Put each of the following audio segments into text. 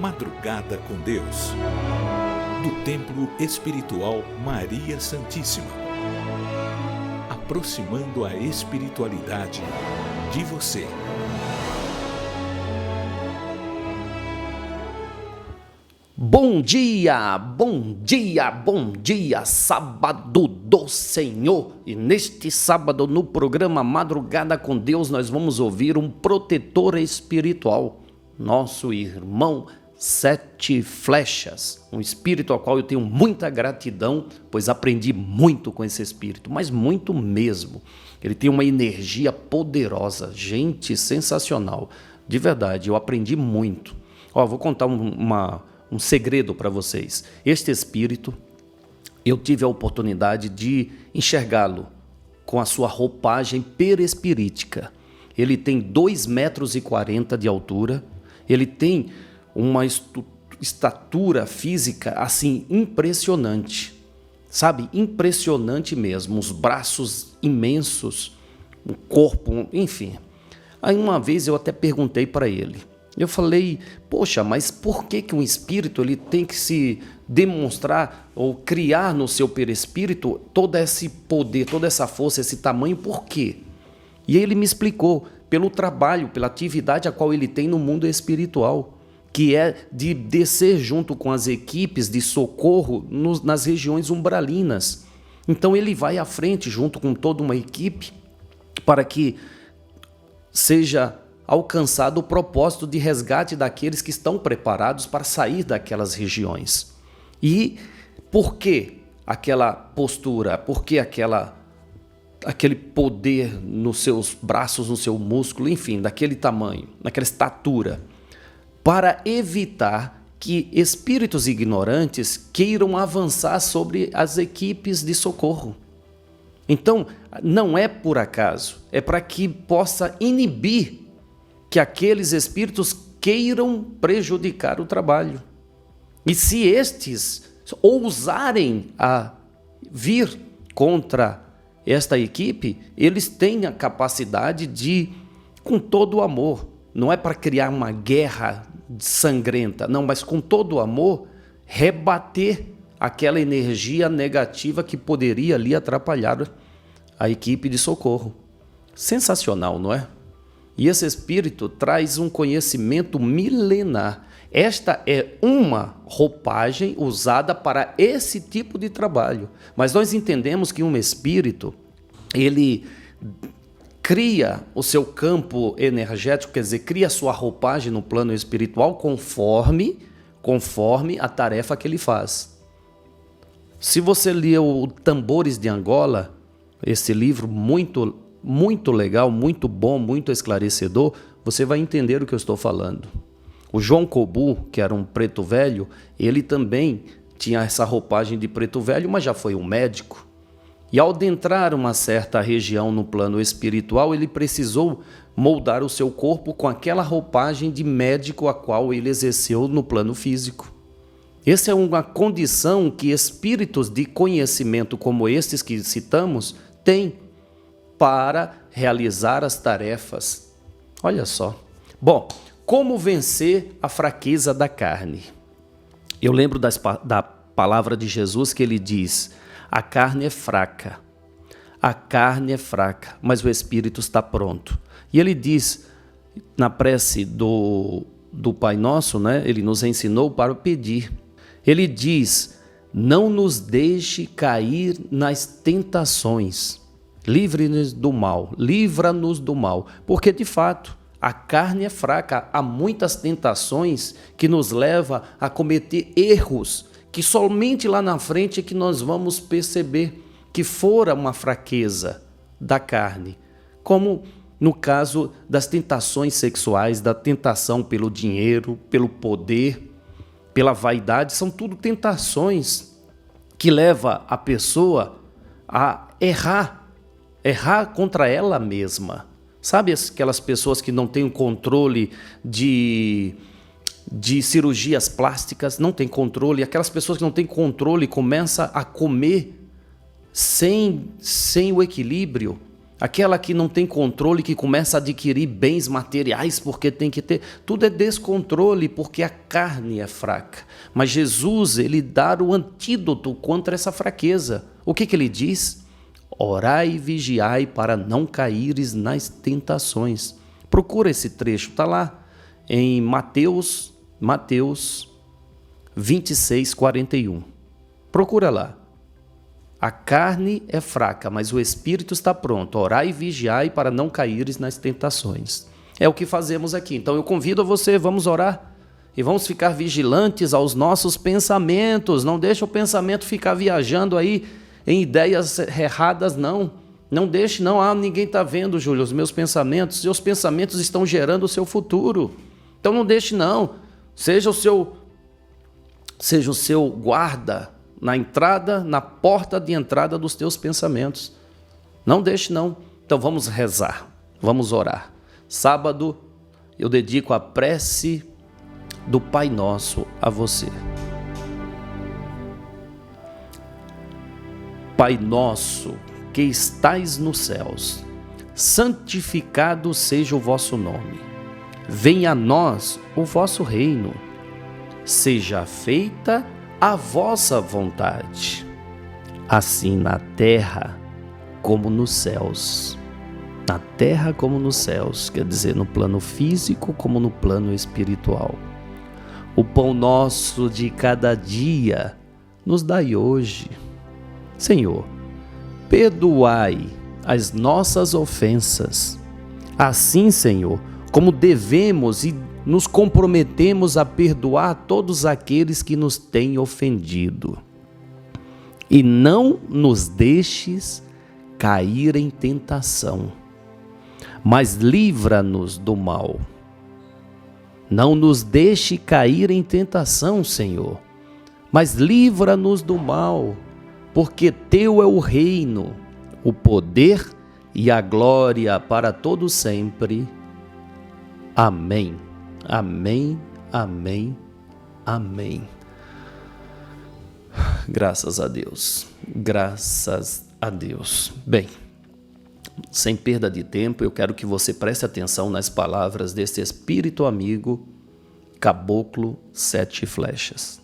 Madrugada com Deus, do Templo Espiritual Maria Santíssima, aproximando a espiritualidade de você. Bom dia, bom dia, bom dia, sábado do Senhor. E neste sábado, no programa Madrugada com Deus, nós vamos ouvir um protetor espiritual, nosso irmão Sete Flechas, um espírito ao qual eu tenho muita gratidão, pois aprendi muito com esse espírito, mas muito mesmo. Ele tem uma energia poderosa, gente, sensacional. De verdade, eu aprendi muito. Vou contar um segredo para vocês. Este espírito, eu tive a oportunidade de enxergá-lo com a sua roupagem perispirítica. Ele tem 2,40 metros de altura, ele tem uma estatura física assim impressionante, sabe? Impressionante mesmo, os braços imensos, o corpo, enfim. Aí uma vez eu até perguntei para ele, eu falei, poxa, mas por que um espírito ele tem que se demonstrar ou criar no seu perispírito todo esse poder, toda essa força, esse tamanho, por quê? E ele me explicou, pelo trabalho, pela atividade a qual ele tem no mundo espiritual, que é de descer junto com as equipes de socorro nas regiões umbralinas. Então ele vai à frente junto com toda uma equipe para que seja alcançado o propósito de resgate daqueles que estão preparados para sair daquelas regiões. E por que aquela postura? Por que aquele poder nos seus braços, no seu músculo, enfim, daquele tamanho, daquela estatura? Para evitar que espíritos ignorantes queiram avançar sobre as equipes de socorro. Então, não é por acaso, é para que possa inibir que aqueles espíritos queiram prejudicar o trabalho. E se estes ousarem a vir contra esta equipe, eles têm a capacidade de, com todo o amor, não é para criar uma guerra sangrenta, não, mas com todo o amor, rebater aquela energia negativa que poderia ali atrapalhar a equipe de socorro. Sensacional, não é? E esse espírito traz um conhecimento milenar. Esta é uma roupagem usada para esse tipo de trabalho. Mas nós entendemos que um espírito, ele cria o seu campo energético, quer dizer, cria a sua roupagem no plano espiritual conforme a tarefa que ele faz. Se você leu Tambores de Angola, esse livro muito legal, muito bom, muito esclarecedor, você vai entender o que eu estou falando. O João Cobu, que era um preto velho, ele também tinha essa roupagem de preto velho, mas já foi um médico. E ao adentrar uma certa região no plano espiritual, ele precisou moldar o seu corpo com aquela roupagem de médico a qual ele exerceu no plano físico. Essa é uma condição que espíritos de conhecimento como estes que citamos têm para realizar as tarefas. Olha só. Bom, como vencer a fraqueza da carne? Eu lembro da palavra de Jesus que ele diz: a carne é fraca, mas o espírito está pronto. E ele diz, na prece do Pai Nosso, né? Ele nos ensinou para pedir. Ele diz, não nos deixe cair nas tentações, livra-nos do mal, porque de fato a carne é fraca, há muitas tentações que nos levam a cometer erros, que somente lá na frente é que nós vamos perceber que fora uma fraqueza da carne, como no caso das tentações sexuais, da tentação pelo dinheiro, pelo poder, pela vaidade, são tudo tentações que levam a pessoa a errar contra ela mesma. Sabe aquelas pessoas que não têm o controle de cirurgias plásticas, não tem controle, aquelas pessoas que não têm controle começam a comer sem o equilíbrio, aquela que não tem controle, que começa a adquirir bens materiais porque tem que ter. Tudo é descontrole, porque a carne é fraca. Mas Jesus, ele dá o antídoto contra essa fraqueza. O que ele diz? Orai e vigiai para não caíres nas tentações. Procura esse trecho, está lá em Mateus 26, 41. Procura lá. A carne é fraca, mas o espírito está pronto. Orai e vigiai para não caíres nas tentações. É o que fazemos aqui. Então eu convido você, vamos orar e vamos ficar vigilantes aos nossos pensamentos. Não deixa o pensamento ficar viajando aí em ideias erradas, não. Não deixe, não. Ah, ninguém está vendo, Júlio, os meus pensamentos. Seus pensamentos estão gerando o seu futuro. Então não deixe, não. Seja o seu guarda na entrada, na porta de entrada dos teus pensamentos. Não deixe, não. Então vamos rezar, vamos orar. Sábado eu dedico a prece do Pai Nosso a você. Pai nosso que estais nos céus, santificado seja o vosso nome. Venha a nós o vosso reino. Seja feita a vossa vontade, assim na terra como nos céus. Na terra como nos céus, quer dizer, no plano físico como no plano espiritual. O pão nosso de cada dia nos dai hoje. Senhor, perdoai as nossas ofensas. Assim, Senhor, como devemos e nos comprometemos a perdoar todos aqueles que nos têm ofendido. E não nos deixes cair em tentação, mas livra-nos do mal. Não nos deixe cair em tentação, Senhor, mas livra-nos do mal, porque Teu é o reino, o poder e a glória para todo sempre. Amém. Amém, amém, amém. Graças a Deus, graças a Deus. Bem, sem perda de tempo, eu quero que você preste atenção nas palavras desse espírito amigo, Caboclo 7 Flechas.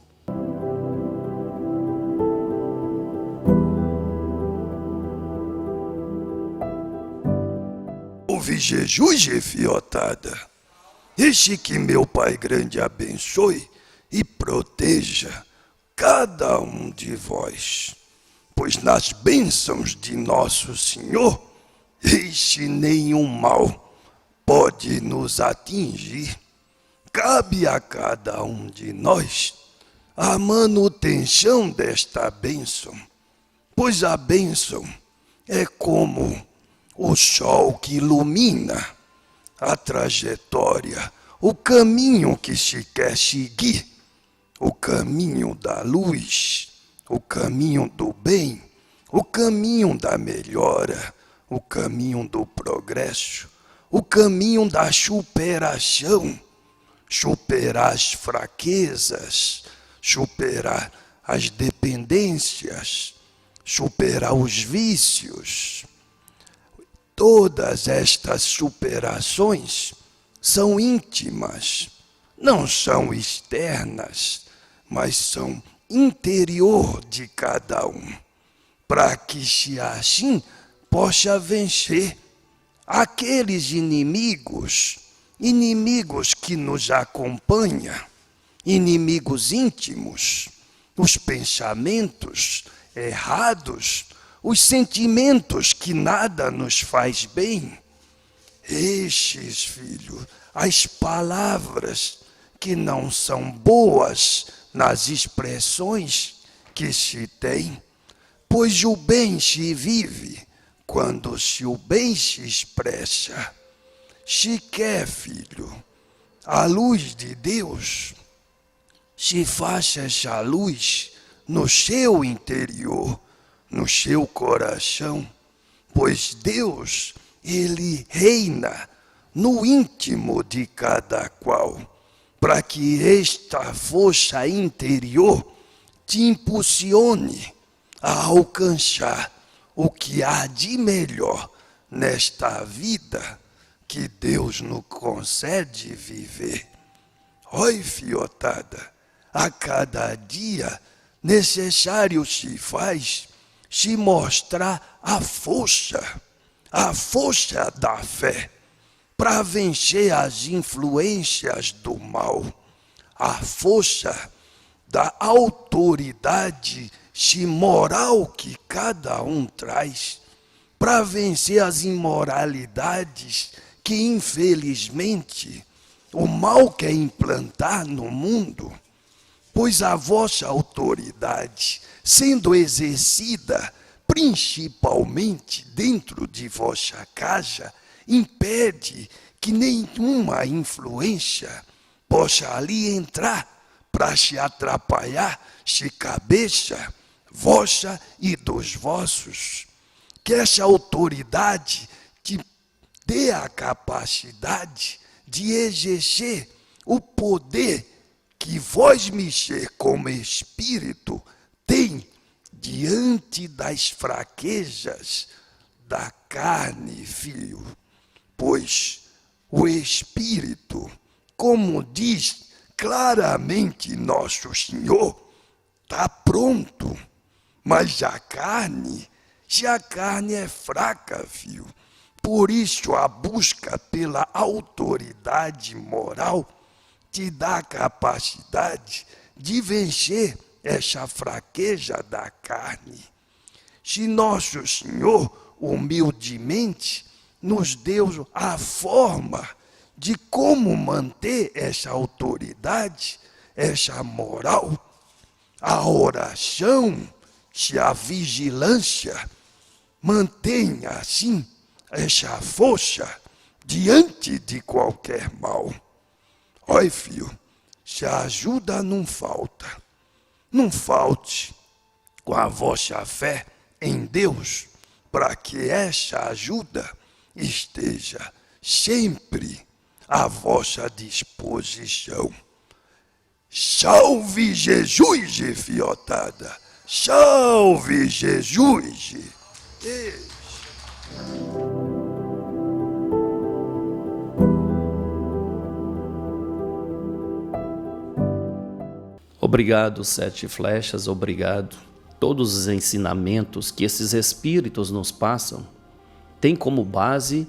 Ouve Jesus, fiotada. Deixe que meu Pai grande abençoe e proteja cada um de vós, pois nas bênçãos de nosso Senhor, deixe nenhum mal pode nos atingir. Cabe a cada um de nós a manutenção desta bênção, pois a bênção é como o sol que ilumina a trajetória, o caminho que se quer seguir, o caminho da luz, o caminho do bem, o caminho da melhora, o caminho do progresso, o caminho da superação, superar as fraquezas, superar as dependências, superar os vícios. Todas estas superações são íntimas, não são externas, mas são interior de cada um, para que se assim possa vencer aqueles inimigos que nos acompanham, inimigos íntimos, os pensamentos errados, os sentimentos que nada nos faz bem. Estes, filho, as palavras que não são boas nas expressões que se tem, pois o bem se vive quando se o bem se expressa. Se quer, filho, a luz de Deus, se faça essa luz no seu interior, no seu coração, pois Deus, Ele reina no íntimo de cada qual, para que esta força interior te impulsione a alcançar o que há de melhor nesta vida que Deus nos concede viver. Oi, fiotada, a cada dia necessário se faz se mostrar a força da fé, para vencer as influências do mal, a força da autoridade moral que cada um traz, para vencer as imoralidades que infelizmente o mal quer implantar no mundo, pois a vossa autoridade, sendo exercida principalmente dentro de vossa casa, impede que nenhuma influência possa ali entrar para se atrapalhar, se cabeça vossa e dos vossos. Que essa autoridade te dê a capacidade de exercer o poder que vós mexer como espírito tem diante das fraquezas da carne, filho. Pois o espírito, como diz claramente nosso Senhor, está pronto, mas a carne, se a carne é fraca, filho, por isso a busca pela autoridade moral te dá a capacidade de vencer essa fraqueza da carne. Se nosso Senhor, humildemente, nos deu a forma de como manter essa autoridade, essa moral, a oração, se a vigilância mantém assim essa força diante de qualquer mal. Olha, filho, se a ajuda não falta, não falte com a vossa fé em Deus, para que essa ajuda esteja sempre à vossa disposição. Salve Jesus, fiotada! Salve Jesus! Obrigado, Sete Flechas, obrigado. Todos os ensinamentos que esses espíritos nos passam têm como base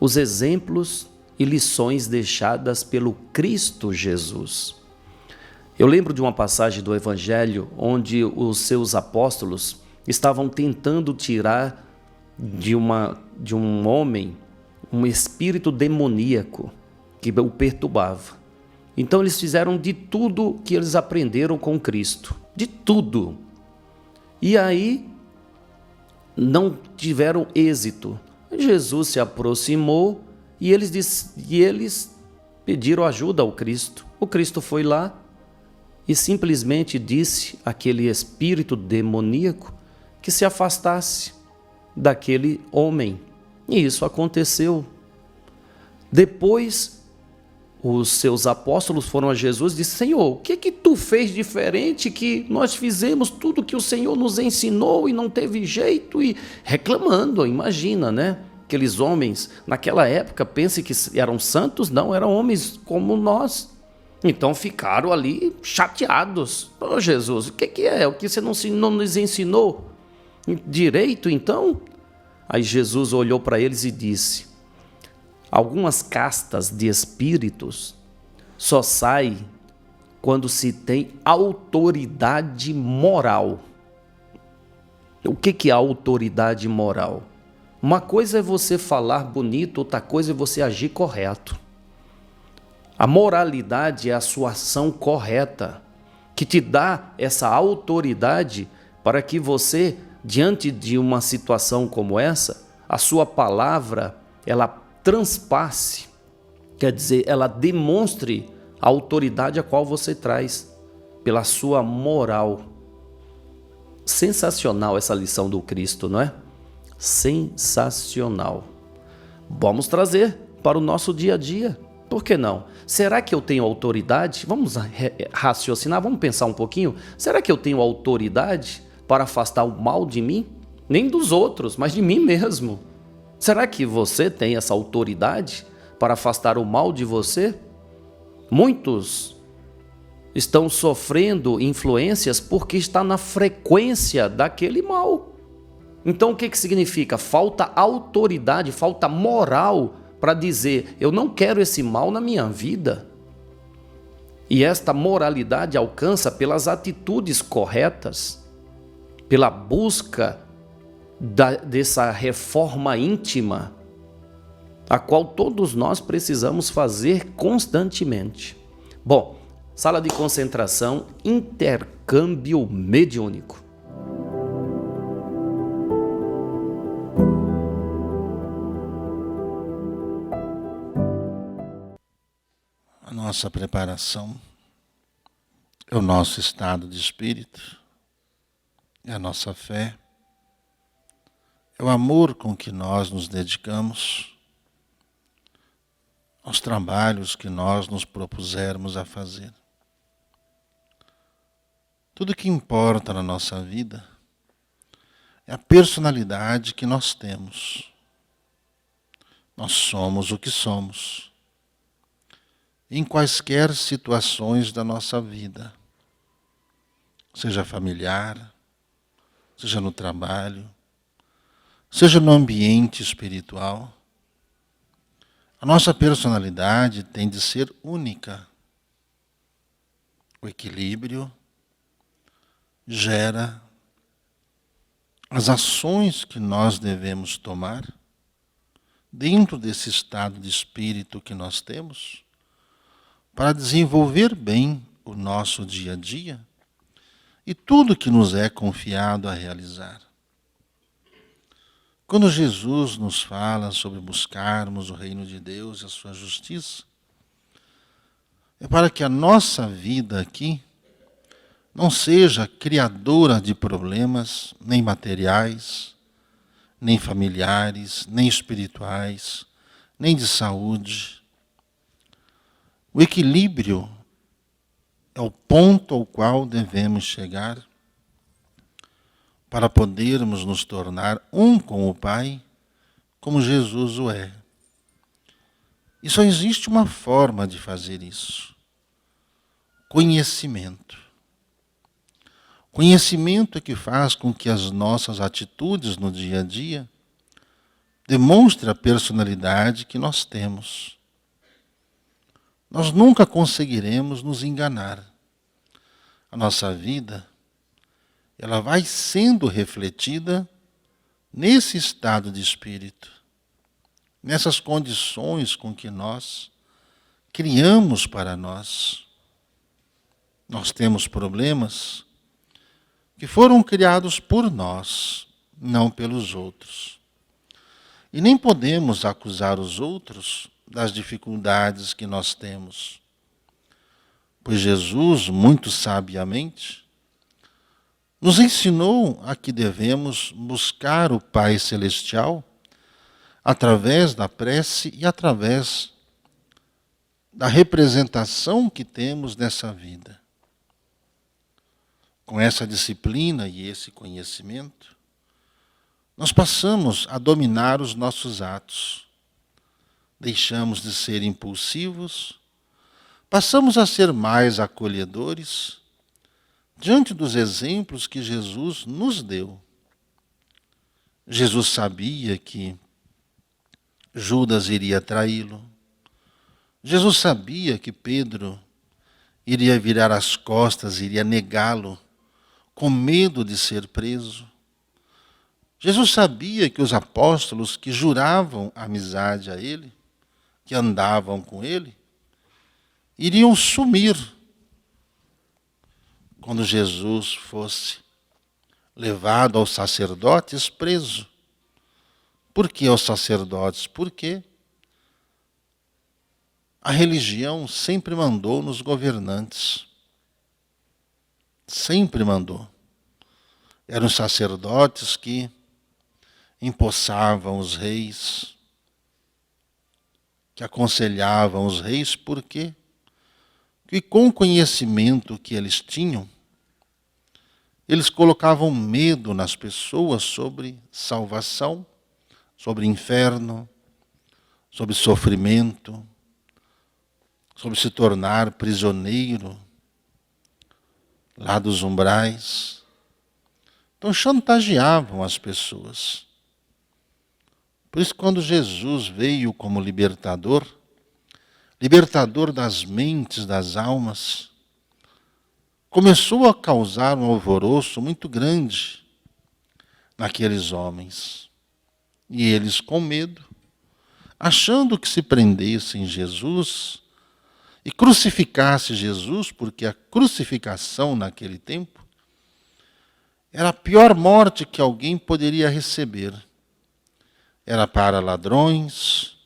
os exemplos e lições deixadas pelo Cristo Jesus. Eu lembro de uma passagem do Evangelho onde os seus apóstolos estavam tentando tirar de um homem um espírito demoníaco que o perturbava. Então eles fizeram de tudo que eles aprenderam com Cristo, de tudo. E aí não tiveram êxito. Jesus se aproximou e eles pediram ajuda ao Cristo. O Cristo foi lá e simplesmente disse àquele espírito demoníaco que se afastasse daquele homem. E isso aconteceu. Depois, os seus apóstolos foram a Jesus e disseram: Senhor, o que tu fez diferente, que nós fizemos tudo que o Senhor nos ensinou e não teve jeito? E reclamando, imagina, né? Aqueles homens, naquela época, pense que eram santos, não, eram homens como nós. Então ficaram ali chateados. Ô Jesus, o que é? O que você não nos ensinou direito, então? Aí Jesus olhou para eles e disse: algumas castas de espíritos só saem quando se tem autoridade moral. O que é autoridade moral? Uma coisa é você falar bonito, outra coisa é você agir correto. A moralidade é a sua ação correta, que te dá essa autoridade para que você, diante de uma situação como essa, a sua palavra, ela transpasse, quer dizer, ela demonstre a autoridade a qual você traz, pela sua moral. Sensacional essa lição do Cristo, não é? Sensacional. Vamos trazer para o nosso dia a dia. Por que não? Será que eu tenho autoridade? Vamos raciocinar, vamos pensar um pouquinho. Será que eu tenho autoridade para afastar o mal de mim? nem dos outros, mas de mim mesmo. Será que você tem essa autoridade para afastar o mal de você? Muitos estão sofrendo influências porque está na frequência daquele mal. Então o que significa? Falta autoridade, falta moral para dizer, eu não quero esse mal na minha vida. E esta moralidade alcança pelas atitudes corretas, pela busca dessa reforma íntima, a qual todos nós precisamos fazer constantemente. Bom, sala de concentração, intercâmbio mediúnico. A nossa preparação é o nosso estado de espírito, é a nossa fé, é o amor com que nós nos dedicamos aos trabalhos que nós nos propusermos a fazer. Tudo que importa na nossa vida é a personalidade que nós temos. Nós somos o que somos, em quaisquer situações da nossa vida, seja familiar, seja no trabalho, seja no ambiente espiritual. A nossa personalidade tem de ser única. O equilíbrio gera as ações que nós devemos tomar dentro desse estado de espírito que nós temos para desenvolver bem o nosso dia a dia e tudo que nos é confiado a realizar. Quando Jesus nos fala sobre buscarmos o reino de Deus e a sua justiça, é para que a nossa vida aqui não seja criadora de problemas, nem materiais, nem familiares, nem espirituais, nem de saúde. O equilíbrio é o ponto ao qual devemos chegar para podermos nos tornar um com o Pai, como Jesus o é. E só existe uma forma de fazer isso: conhecimento. Conhecimento é que faz com que as nossas atitudes no dia a dia demonstrem a personalidade que nós temos. Nós nunca conseguiremos nos enganar. A nossa vida, ela vai sendo refletida nesse estado de espírito, nessas condições com que nós criamos para nós. Nós temos problemas que foram criados por nós, não pelos outros. E nem podemos acusar os outros das dificuldades que nós temos. Pois Jesus, muito sabiamente, nos ensinou a que devemos buscar o Pai Celestial através da prece e através da representação que temos nessa vida. Com essa disciplina e esse conhecimento, nós passamos a dominar os nossos atos. Deixamos de ser impulsivos, passamos a ser mais acolhedores diante dos exemplos que Jesus nos deu. Jesus sabia que Judas iria traí-lo. Jesus sabia que Pedro iria virar as costas, iria negá-lo, com medo de ser preso. Jesus sabia que os apóstolos que juravam amizade a ele, que andavam com ele, iriam sumir quando Jesus fosse levado aos sacerdotes preso. Por que aos sacerdotes? Porque a religião sempre mandou nos governantes. Sempre mandou. Eram os sacerdotes que empossavam os reis, que aconselhavam os reis, por quê? Porque com o conhecimento que eles tinham, eles colocavam medo nas pessoas sobre salvação, sobre inferno, sobre sofrimento, sobre se tornar prisioneiro lá dos umbrais. Então chantageavam as pessoas. Por isso, quando Jesus veio como libertador, libertador das mentes, das almas, começou a causar um alvoroço muito grande naqueles homens. E eles, com medo, achando que se prendessem Jesus e crucificasse Jesus, porque a crucificação naquele tempo era a pior morte que alguém poderia receber. Era para ladrões,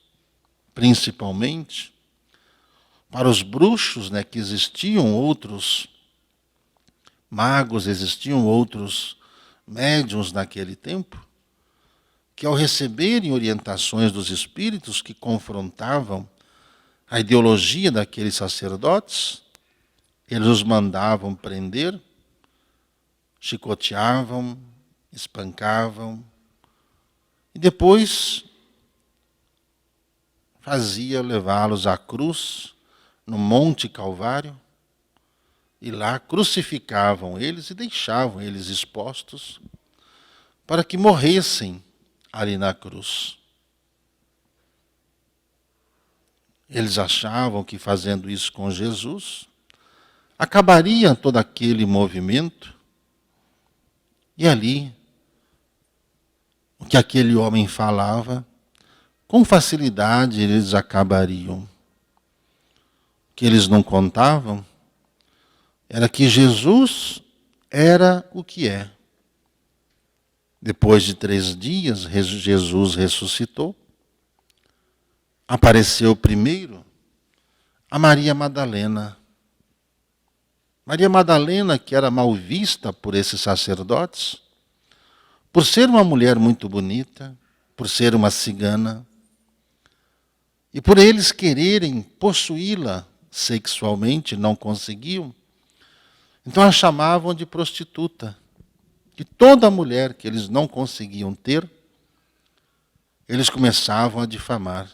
principalmente, para os bruxos, né, que existiam outros magos, existiam outros médiuns naquele tempo, que ao receberem orientações dos espíritos que confrontavam a ideologia daqueles sacerdotes, eles os mandavam prender, chicoteavam, espancavam, e depois fazia levá-los à cruz, no Monte Calvário, e lá crucificavam eles e deixavam eles expostos para que morressem ali na cruz. Eles achavam que fazendo isso com Jesus, acabaria todo aquele movimento, e ali, o que aquele homem falava, com facilidade eles acabariam. O que eles não contavam era que Jesus era o que é. Depois de 3 dias, Jesus ressuscitou. Apareceu primeiro a Maria Madalena. Maria Madalena, que era mal vista por esses sacerdotes, por ser uma mulher muito bonita, por ser uma cigana, e por eles quererem possuí-la sexualmente, não conseguiam, então a chamavam de prostituta. E toda mulher que eles não conseguiam ter, eles começavam a difamar.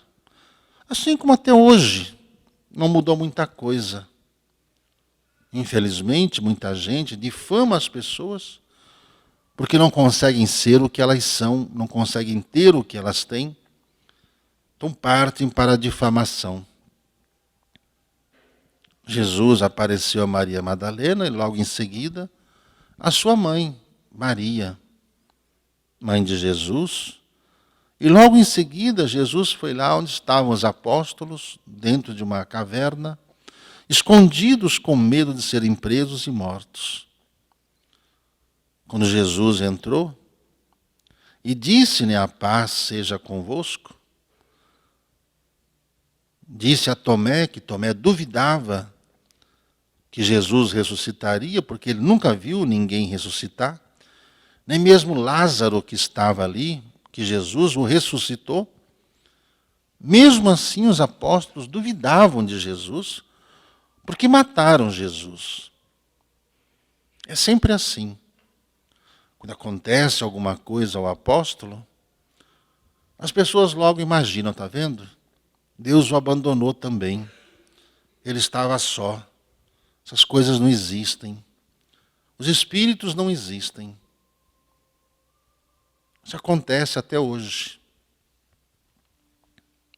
Assim como até hoje, não mudou muita coisa. Infelizmente, muita gente difama as pessoas porque não conseguem ser o que elas são, não conseguem ter o que elas têm, então partem para a difamação. Jesus apareceu a Maria Madalena e logo em seguida a sua mãe, Maria, mãe de Jesus. E logo em seguida Jesus foi lá onde estavam os apóstolos, dentro de uma caverna, escondidos com medo de serem presos e mortos. Quando Jesus entrou e disse-lhe: a paz seja convosco, disse a Tomé, que Tomé duvidava que Jesus ressuscitaria, porque ele nunca viu ninguém ressuscitar, nem mesmo Lázaro, que estava ali, que Jesus o ressuscitou. Mesmo assim, os apóstolos duvidavam de Jesus, porque mataram Jesus. É sempre assim. Quando acontece alguma coisa ao apóstolo, as pessoas logo imaginam, está vendo? Deus o abandonou também. Ele estava só. Essas coisas não existem. Os espíritos não existem. Isso acontece até hoje.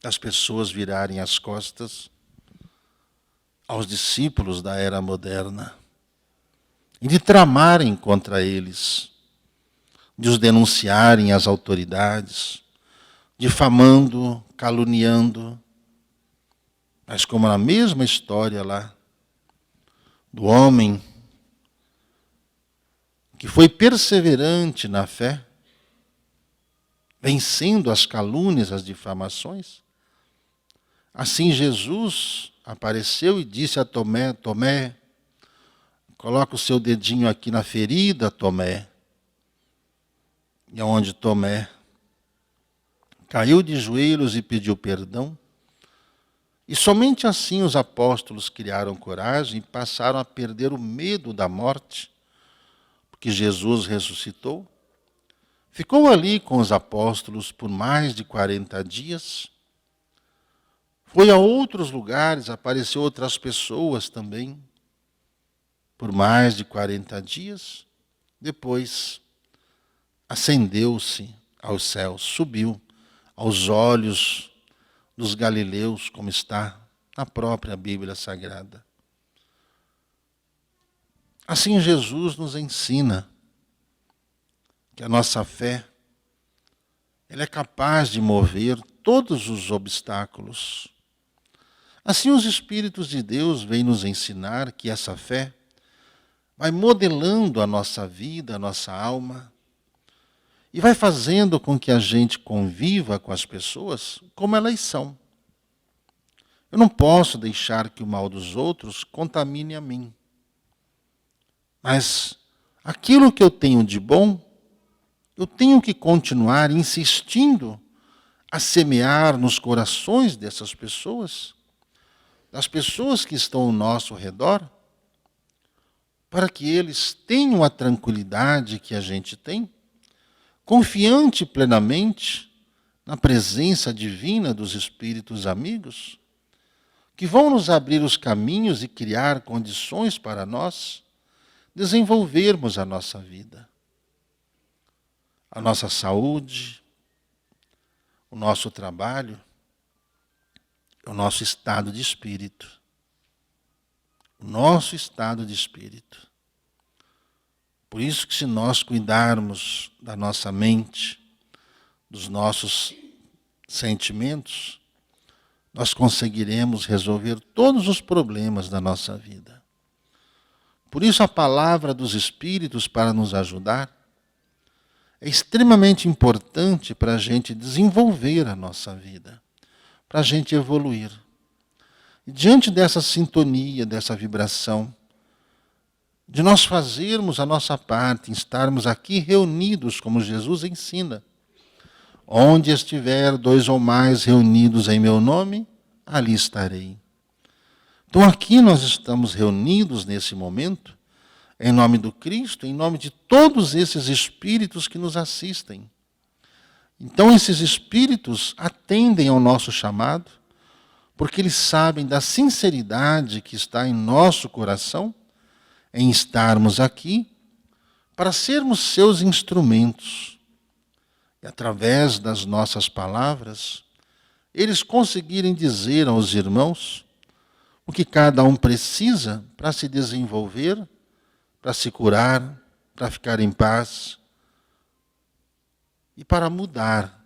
As pessoas virarem as costas aos discípulos da era moderna e de tramarem contra eles, de os denunciarem às autoridades, difamando, caluniando. Mas como na mesma história lá, do homem que foi perseverante na fé, vencendo as calúnias, as difamações, assim Jesus apareceu e disse a Tomé: Tomé, coloca o seu dedinho aqui na ferida, Tomé. E aonde Tomé caiu de joelhos e pediu perdão. E somente assim os apóstolos criaram coragem e passaram a perder o medo da morte, porque Jesus ressuscitou, ficou ali com os apóstolos por mais de 40 dias, foi a outros lugares, apareceu outras pessoas também, por mais de 40 dias, depois ascendeu-se aos céus, subiu aos olhos dos galileus, como está na própria Bíblia Sagrada. Assim Jesus nos ensina que a nossa fé ela é capaz de mover todos os obstáculos. Assim os Espíritos de Deus vêm nos ensinar que essa fé vai modelando a nossa vida, a nossa alma, e vai fazendo com que a gente conviva com as pessoas como elas são. Eu não posso deixar que o mal dos outros contamine a mim. Mas aquilo que eu tenho de bom, eu tenho que continuar insistindo a semear nos corações dessas pessoas, das pessoas que estão ao nosso redor, para que eles tenham a tranquilidade que a gente tem, confiante plenamente na presença divina dos Espíritos amigos, que vão nos abrir os caminhos e criar condições para nós desenvolvermos a nossa vida, a nossa saúde, o nosso trabalho, o nosso estado de espírito. O nosso estado de espírito. Por isso que se nós cuidarmos da nossa mente, dos nossos sentimentos, nós conseguiremos resolver todos os problemas da nossa vida. Por isso a palavra dos Espíritos para nos ajudar é extremamente importante para a gente desenvolver a nossa vida, para a gente evoluir. E diante dessa sintonia, dessa vibração, de nós fazermos a nossa parte, estarmos aqui reunidos, como Jesus ensina. Onde estiver 2 ou mais reunidos em meu nome, ali estarei. Então aqui nós estamos reunidos nesse momento, em nome do Cristo, em nome de todos esses espíritos que nos assistem. Então esses espíritos atendem ao nosso chamado, porque eles sabem da sinceridade que está em nosso coração, em estarmos aqui, para sermos seus instrumentos. E através das nossas palavras, eles conseguirem dizer aos irmãos o que cada um precisa para se desenvolver, para se curar, para ficar em paz e para mudar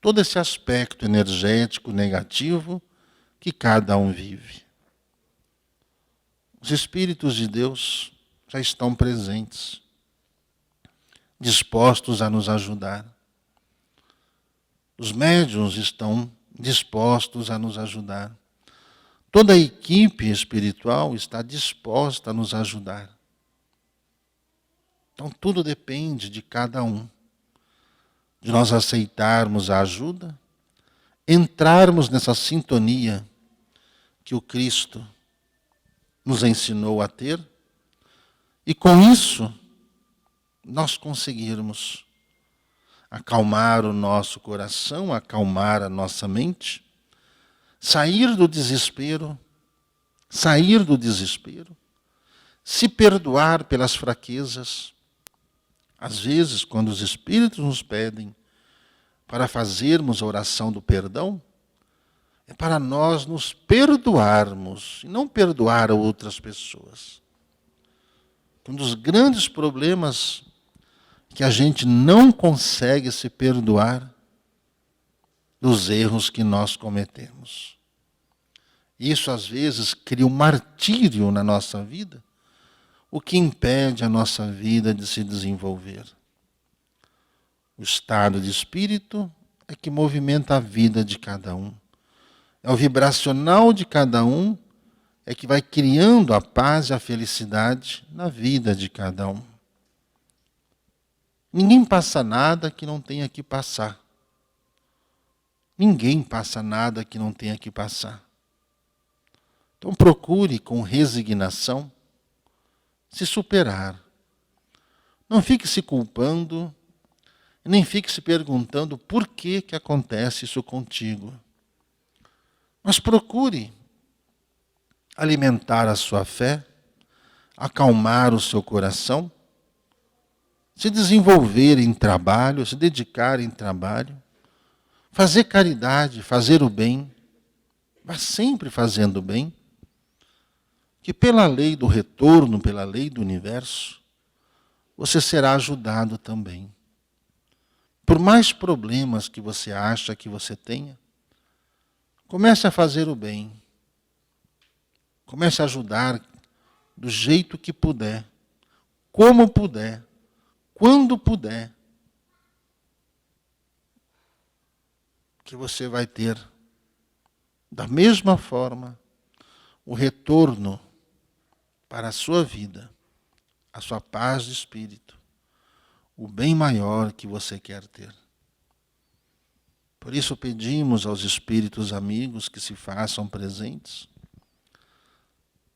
todo esse aspecto energético negativo que cada um vive. Os Espíritos de Deus já estão presentes, dispostos a nos ajudar. Os médiuns estão dispostos a nos ajudar. Toda a equipe espiritual está disposta a nos ajudar. Então tudo depende de cada um. De nós aceitarmos a ajuda, entrarmos nessa sintonia que o Cristo nos ensinou a ter, e com isso nós conseguirmos acalmar o nosso coração, acalmar a nossa mente, sair do desespero, se perdoar pelas fraquezas. Às vezes, quando os Espíritos nos pedem para fazermos a oração do perdão, é para nós nos perdoarmos e não perdoar a outras pessoas. Um dos grandes problemas que a gente não consegue se perdoar dos erros que nós cometemos. Isso, às vezes, cria um martírio na nossa vida, o que impede a nossa vida de se desenvolver. O estado de espírito é que movimenta a vida de cada um. É o vibracional de cada um é que vai criando a paz e a felicidade na vida de cada um. Ninguém passa nada que não tenha que passar. Ninguém passa nada que não tenha que passar. Então procure com resignação se superar. Não fique se culpando, nem fique se perguntando por que acontece isso contigo. Mas procure alimentar a sua fé, acalmar o seu coração, se desenvolver em trabalho, se dedicar em trabalho, fazer caridade, fazer o bem, mas sempre fazendo o bem, que pela lei do retorno, pela lei do universo, você será ajudado também. Por mais problemas que você acha que você tenha, comece a fazer o bem. Comece a ajudar do jeito que puder, como puder, quando puder. Que você vai ter, da mesma forma, o retorno para a sua vida, a sua paz de espírito, o bem maior que você quer ter. Por isso pedimos aos espíritos amigos que se façam presentes,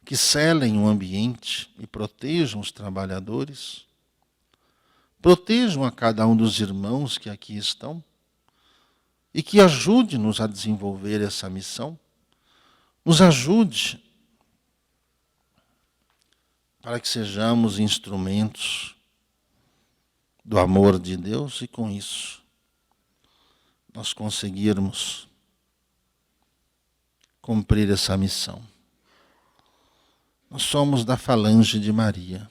que selem o ambiente e protejam os trabalhadores, protejam a cada um dos irmãos que aqui estão e que ajude-nos a desenvolver essa missão, nos ajude para que sejamos instrumentos do amor de Deus e com isso nós conseguirmos cumprir essa missão. Nós somos da falange de Maria.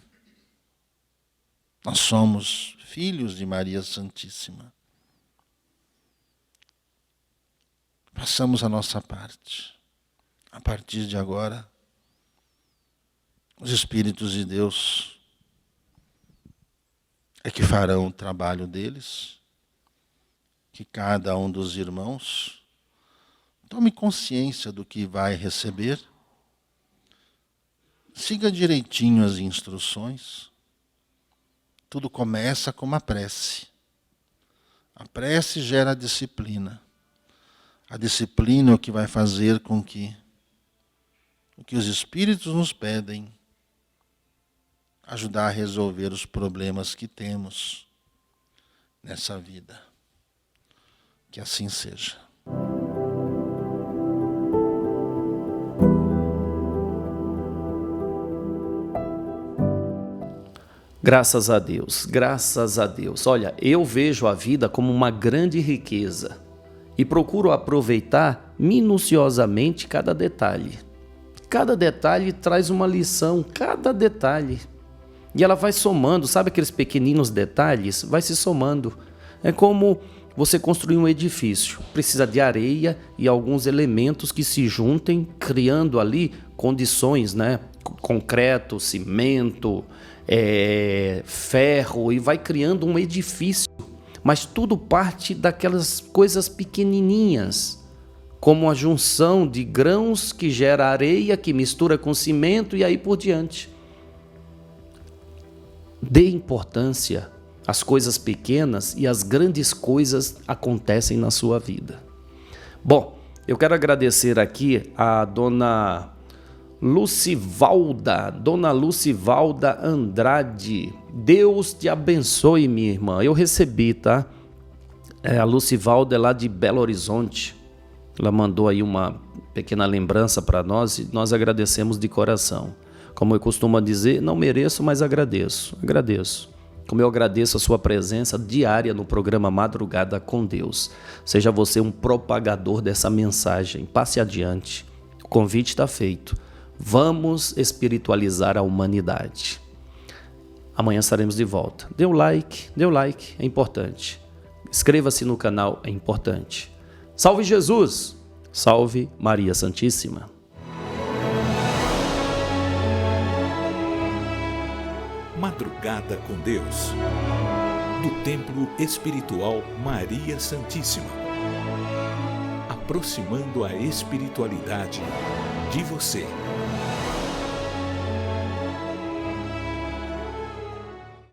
Nós somos filhos de Maria Santíssima. Façamos a nossa parte. A partir de agora, os Espíritos de Deus é que farão o trabalho deles, que cada um dos irmãos tome consciência do que vai receber, siga direitinho as instruções. Tudo começa com uma prece. A prece gera disciplina. A disciplina é o que vai fazer com que o que os Espíritos nos pedem, ajudar a resolver os problemas que temos nessa vida. Que assim seja. Graças a Deus, graças a Deus. Olha, eu vejo a vida como uma grande riqueza e procuro aproveitar minuciosamente cada detalhe. Cada detalhe traz uma lição, cada detalhe. E ela vai somando, sabe aqueles pequeninos detalhes? Vai se somando. É como você construir um edifício. Precisa de areia e alguns elementos que se juntem, criando ali condições, né? Concreto, cimento, ferro, e vai criando um edifício. Mas tudo parte daquelas coisas pequenininhas, como a junção de grãos que gera areia, que mistura com cimento e aí por diante. Dê importância às coisas pequenas e as grandes coisas acontecem na sua vida. Bom, eu quero agradecer aqui a dona Lucivalda Andrade. Deus te abençoe, minha irmã. Eu recebi, tá? A Lucivalda é lá de Belo Horizonte. Ela mandou aí uma pequena lembrança para nós e nós agradecemos de coração. Como eu costumo dizer, não mereço, mas agradeço. Agradeço. Como eu agradeço a sua presença diária no programa Madrugada com Deus. Seja você um propagador dessa mensagem. Passe adiante. O convite está feito. Vamos espiritualizar a humanidade. Amanhã estaremos de volta. Dê um like, é importante. Inscreva-se no canal, é importante. Salve Jesus! Salve Maria Santíssima! Madrugada com Deus, do Templo Espiritual Maria Santíssima, aproximando a espiritualidade de você.